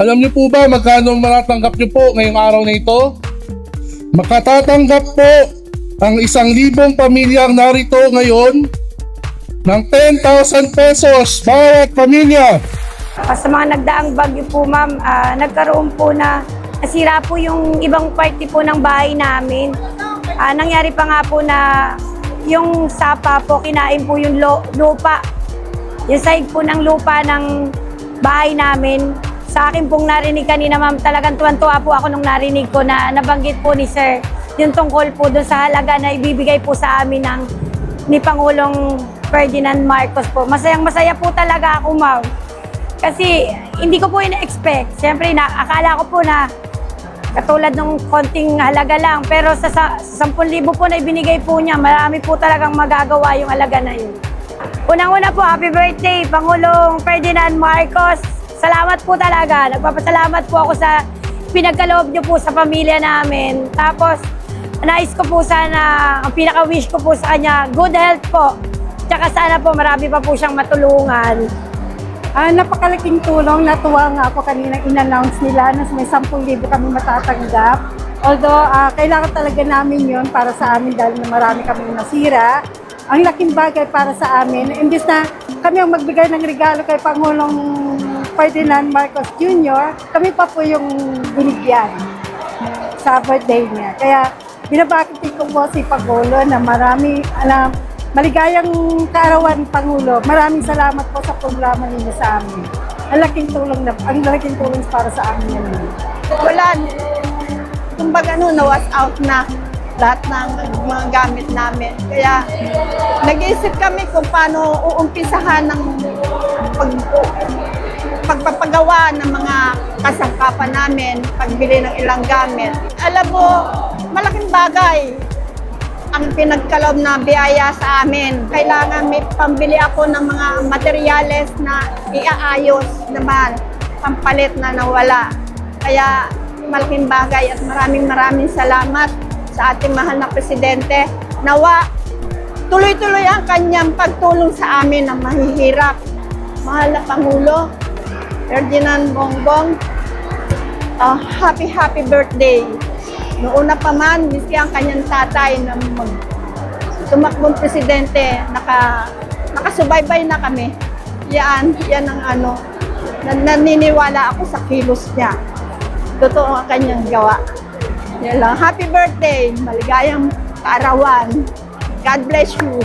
Alam niyo po ba magkano matatanggap niyo po ngayong araw na ito? Makatatanggap po ang 1,000 pamilyang narito ngayon ng 10,000 pesos bawat pamilya. Sa mga nagdaang bagyo po ma'am, nagkaroon po na nasira po yung ibang party po ng bahay namin. Nangyari pa nga po na yung sapa po, kinain po yung lupa. Yung side po ng lupa ng bahay namin. Sa akin pong narinig kanina ma'am, talagang tuwan-tuwa po ako nung narinig ko na nabanggit po ni Sir yung tungkol po doon sa halaga na ibibigay po sa amin ni Pangulong Ferdinand Marcos po. Masayang-masaya po talaga ako ma'am. Kasi hindi ko po ina-expect. Siyempre, akala ko po na katulad ng konting halaga lang. Pero sa 10,000 po na ibinigay po niya, marami po talagang magagawa yung halaga na yun. Unang-una po, happy birthday, Pangulong Ferdinand Marcos. Salamat po talaga. Nagpapasalamat po ako sa pinagkaloob niyo po sa pamilya namin. Tapos, nais ko po sana, ang pinaka-wish ko po sa kanya, good health po. Tsaka sana po marami pa po siyang matulungan. Napakalaking tulong. Natuwa nga ako kanina in-announce nila na may 10,000 kami matatanggap. Although, kailangan talaga namin yun para sa amin dahil marami kami nasira. Ang laking bagay para sa amin. Imbis na kami ang magbigay ng regalo kay Pangulong Ferdinand Marcos Jr., kami pa po yung binigyan sa birthday niya. Kaya, binabati ko po si Pangulo na maligayang kaarawan, Pangulo. Maraming salamat po sa programa ninyo sa amin. Ang laking tulong para sa amin yan. Wala. Kumbaga na-was out na lahat ng mga gamit namin. Kaya nag-iisip kami kung paano uumpisahan ng pagpapagawa ng mga kasangkapan namin, pagbili ng ilang gamit. Alam mo, malaking bagay ang pinagkaloob na biyaya sa amin. Kailangan may pambili ako ng mga materyales na iaayos naman, pampalit na nawala. Kaya malaking bagay at maraming salamat sa ating mahal na Presidente. Nawa, tuloy-tuloy ang kanyang pagtulong sa amin na mahihirap. Mahal na Pangulo, Ferdinand Bongbong, happy birthday. Noon na pa man, miski ang kanyang tatay na tumakbong presidente, nakasubaybay na kami. Yan ang naniniwala ako sa kilos niya. Totoo ang kanyang gawa. Yan lang. Happy birthday! Maligayang kaarawan. God bless you.